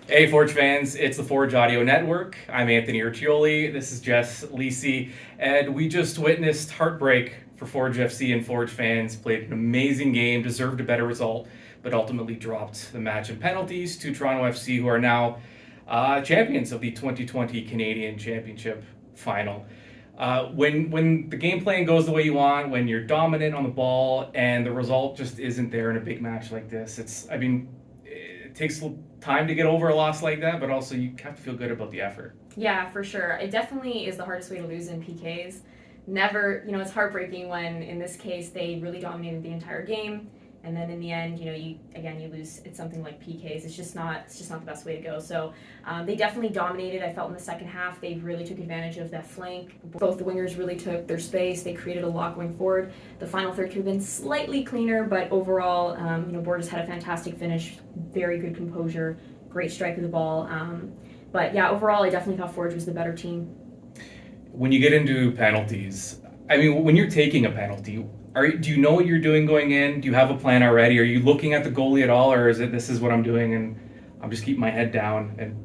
Hey, Forge fans, it's the Forge Audio Network. I'm Anthony Urciuoli. This is Jess Lisi, and we just witnessed heartbreak for Forge FC and Forge fans. Played an amazing game, deserved a better result, but ultimately dropped the match in penalties to Toronto FC, who are now champions of the 2020 Canadian Championship final. When the game plan goes the way you want, when you're dominant on the ball, and the result just isn't there in a big match like this, it takes time to get over a loss like that, but also you have to feel good about the effort. Yeah, for sure. It definitely is the hardest way to lose in PKs. Never, it's heartbreaking when, in this case, they really dominated the entire game, and then in the end, you lose. It's something like PKs. It's just not the best way to go. So they definitely dominated. I felt in the second half they really took advantage of that flank. Both the wingers really took their space. They created a lot going forward. The final third could have been slightly cleaner, but overall, Borges had a fantastic finish, very good composure, great strike of the ball. But yeah, overall, I definitely thought Forge was the better team. When you get into penalties, when you're taking a penalty, do you know what you're doing going in? Do you have a plan already? Are you looking at the goalie at all, or is it this is what I'm doing and I'm just keeping my head down and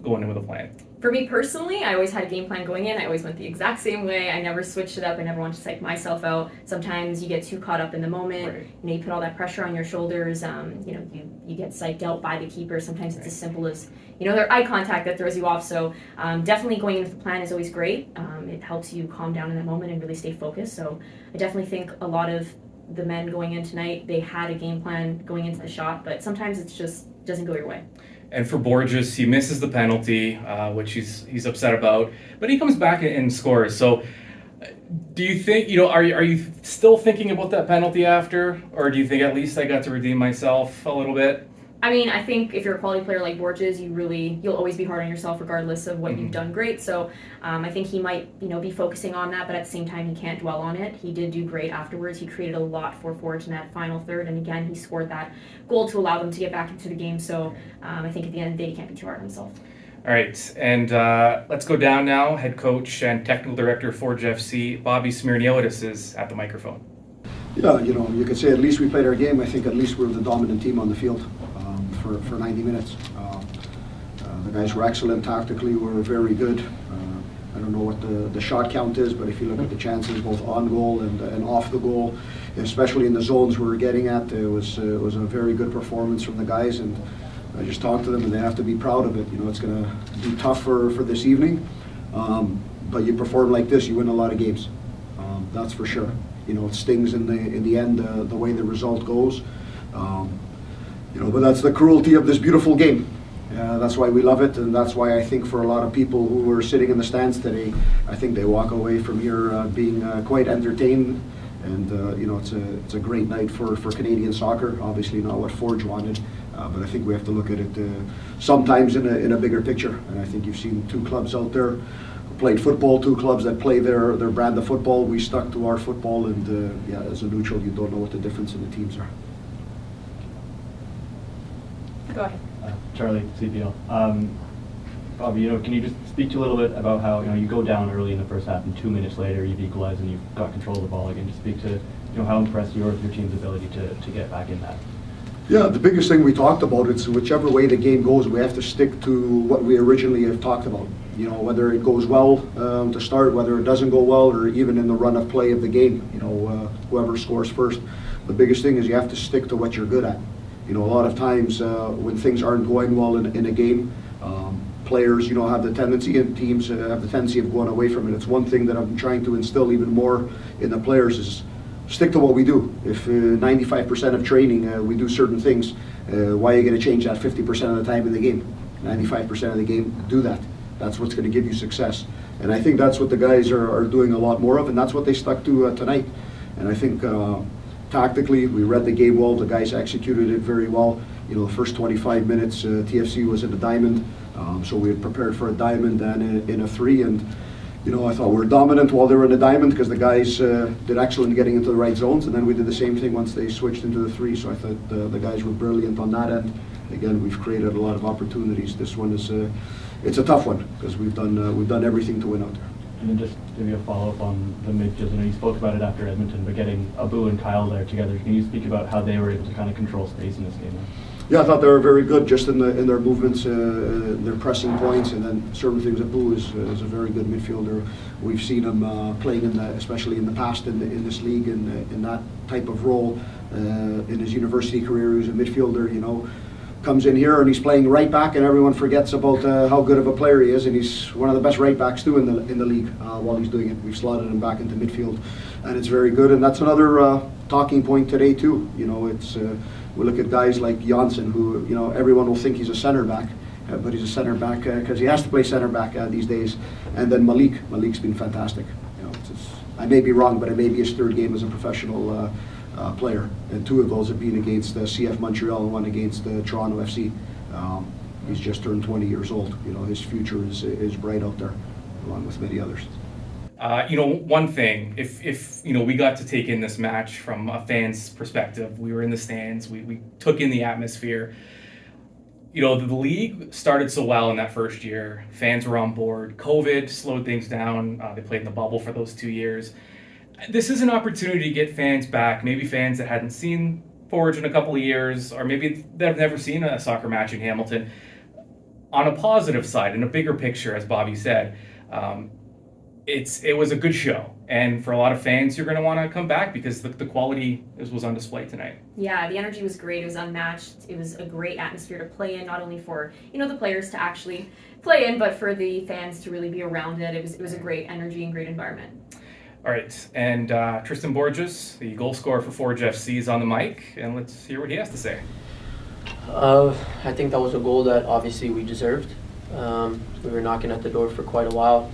going in with a plan? For me personally, I always had a game plan going in. I always went the exact same way. I never switched it up. I never wanted to psych myself out. Sometimes you get too caught up in the moment. Right. You put all that pressure on your shoulders. You get psyched out by the keeper. Sometimes it's as simple as their eye contact that throws you off. So definitely going in with the plan is always great. It helps you calm down in that moment and really stay focused. So I definitely think a lot of the men going in tonight, they had a game plan going into the shot, but sometimes it just doesn't go your way. And for Borges, he misses the penalty, which he's upset about, but he comes back and scores. So, do you think are you still thinking about that penalty after, or do you think at least I got to redeem myself a little bit? I think if you're a quality player like Borges, you'll always be hard on yourself regardless of what you've done great. So I think he might be focusing on that, but at the same time he can't dwell on it. He did do great afterwards. He created a lot for Forge in that final third, and again he scored that goal to allow them to get back into the game. So I think at the end of the day he can't be too hard on himself. All right, and let's go down now. Head coach and technical director of Forge FC, Bobby Smirniodis, is at the microphone. Yeah, you could say at least we played our game. I think at least we're the dominant team on the field for 90 minutes. The guys were excellent tactically, were very good. I don't know what the shot count is, but if you look at the chances both on goal and off the goal, especially in the zones we were getting at, it was a very good performance from the guys, and I just talked to them and they have to be proud of it. It's going to be tough for this evening, but you perform like this, you win a lot of games. That's for sure. It stings in the end the way the result goes. But that's the cruelty of this beautiful game. That's why we love it, and that's why I think for a lot of people who were sitting in the stands today, I think they walk away from here being quite entertained. And it's a great night for Canadian soccer. Obviously not what Forge wanted, but I think we have to look at it sometimes in a bigger picture. And I think you've seen two clubs out there who played football, two clubs that play their brand of football. We stuck to our football, and as a neutral, you don't know what the difference in the teams are. Go ahead. Charlie, CPL. Bobby, can you just speak to a little bit about how you go down early in the first half and 2 minutes later you've equalized and you've got control of the ball again? Just speak to how impressed you are with your team's ability to get back in that. Yeah, the biggest thing we talked about is whichever way the game goes, we have to stick to what we originally have talked about. Whether it goes well to start, whether it doesn't go well, or even in the run of play of the game. Whoever scores first. The biggest thing is you have to stick to what you're good at. A lot of times when things aren't going well in a game, players, have the tendency, and teams have the tendency of going away from it. It's one thing that I'm trying to instill even more in the players is stick to what we do. If 95% of training we do certain things, why are you going to change that 50% of the time in the game? 95% of the game, do that. That's what's going to give you success. And I think that's what the guys are doing a lot more of, and that's what they stuck to tonight. And I think tactically, we read the game well. The guys executed it very well. The first 25 minutes, TFC was in the diamond, so we had prepared for a diamond and in a three. And I thought we were dominant while they were in the diamond because the guys did excellent getting into the right zones, and then we did the same thing once they switched into the three. So I thought the guys were brilliant on that end. Again, we've created a lot of opportunities. This one is it's a tough one because we've done everything to win out there. And then just maybe a follow-up on the midfield. You spoke about it after Edmonton, but getting Abu and Kyle there together, can you speak about how they were able to kind of control space in this game? Yeah, I thought they were very good just in their movements, their pressing points, and then certain things. Abu is a very good midfielder. We've seen him playing especially in the past in this league in that type of role. In his university career, he was a midfielder. You know, comes in here and he's playing right back, and everyone forgets about how good of a player he is, and he's one of the best right backs too in the league. While he's doing it, we've slotted him back into midfield, and it's very good. And that's another talking point today too. You know, it's. We look at guys like Janssen, who, you know, everyone will think he's a center back, but he's a center back because he has to play center back these days. And then Malik's been fantastic. You know, I may be wrong, but it may be his third game as a professional player, and 2 of those have been against CF Montreal and 1 against Toronto FC. He's just turned 20 years old. You know, his future is bright out there, along with many others. You know, one thing, if you know, we got to take in this match from a fan's perspective, we were in the stands, we took in the atmosphere. You know, the league started so well in that first year. Fans were on board. COVID slowed things down. They played in the bubble for those 2 years. This is an opportunity to get fans back, maybe fans that hadn't seen Forge in a couple of years, or maybe they've never seen a soccer match in Hamilton. On a positive side, in a bigger picture, as Bobby said, it was a good show, and for a lot of fans, you're going to want to come back because the quality was on display tonight. Yeah, the energy was great. It was unmatched. It was a great atmosphere to play in, not only for, you know, the players to actually play in, but for the fans to really be around it. It was a great energy and great environment. All right, and Tristan Borges, the goal scorer for Forge FC, is on the mic, and let's hear what he has to say. I think that was a goal that obviously we deserved. We were knocking at the door for quite a while.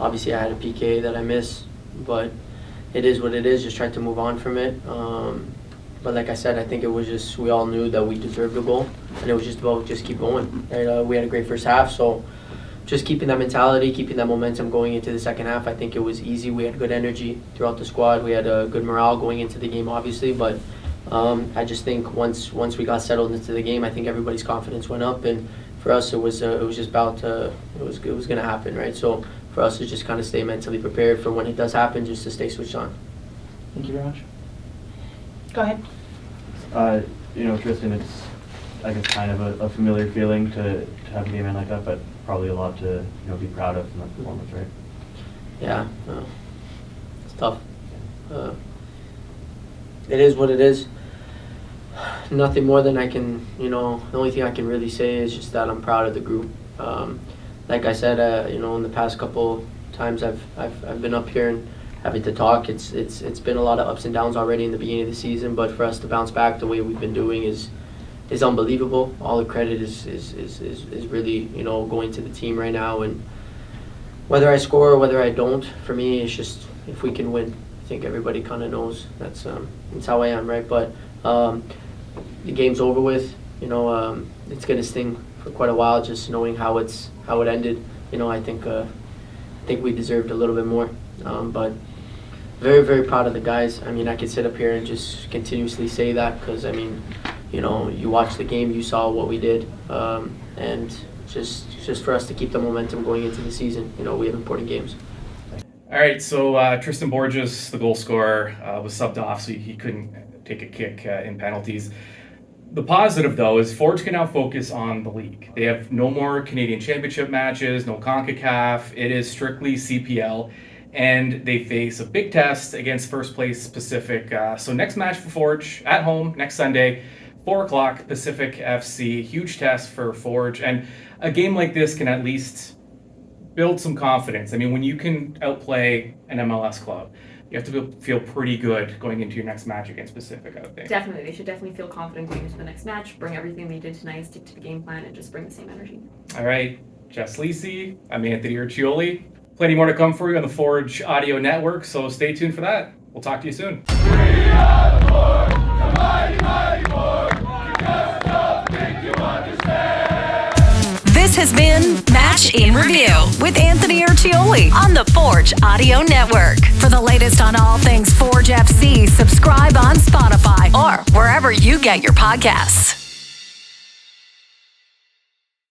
Obviously I had a PK that I missed, but it is what it is. Just tried to move on from it. But like I said, I think it was just, we all knew that we deserved a goal, and it was just about just keep going. And, we had a great first half, so just keeping that mentality, keeping that momentum going into the second half. I think it was easy. We had good energy throughout the squad. We had a good morale going into the game, obviously, but I just think once we got settled into the game, I think everybody's confidence went up, and for us it was just about to, it was going to happen, right? So for us to just kind of stay mentally prepared for when it does happen, just to stay switched on. Thank you very much. Go ahead. You know, Tristan, it's, I guess, kind of a familiar feeling to have a game end like that, but probably a lot to, you know, be proud of in that performance, right? Yeah, it's tough. It is what it is. Nothing more than I can, you know, the only thing I can really say is just that I'm proud of the group. Like I said, you know, in the past couple times I've been up here and having to talk, it's been a lot of ups and downs already in the beginning of the season, but for us to bounce back the way we've been doing is unbelievable. All the credit is really, you know, going to the team right now, and whether I score or whether I don't, for me it's just if we can win. I think everybody kind of knows that's how I am, right? But the game's over with. You know, it's gonna sting for quite a while just knowing how it ended. You know, I think we deserved a little bit more, but very, very proud of the guys. I mean, I could sit up here and just continuously say that because I mean, you know, you watched the game, you saw what we did, and just for us to keep the momentum going into the season. You know, we have important games. All right, so Tristan Borges, the goal scorer, was subbed off, so he couldn't take a kick in penalties. The positive, though, is Forge can now focus on the league. They have no more Canadian Championship matches, no CONCACAF. It is strictly CPL, and they face a big test against first place Pacific. So next match for Forge at home next Sunday, 4 o'clock Pacific FC. Huge test for Forge, and a game like this can at least build some confidence. I mean, when you can outplay an MLS club, you have to feel pretty good going into your next match against Pacific, I would think. Definitely. They should definitely feel confident going into the next match, bring everything they did tonight, stick to the game plan, and just bring the same energy. All right, Jess Lisi, I'm Anthony Urciuoli. Plenty more to come for you on the Forge Audio Network, so stay tuned for that. We'll talk to you soon. We are the Forge, the mighty, mighty Forge. You just don't think you understand. This has been Match in Review with Anthony Urciuoli on the Forge Audio Network. For the latest on all things Forge FC, subscribe on Spotify or wherever you get your podcasts.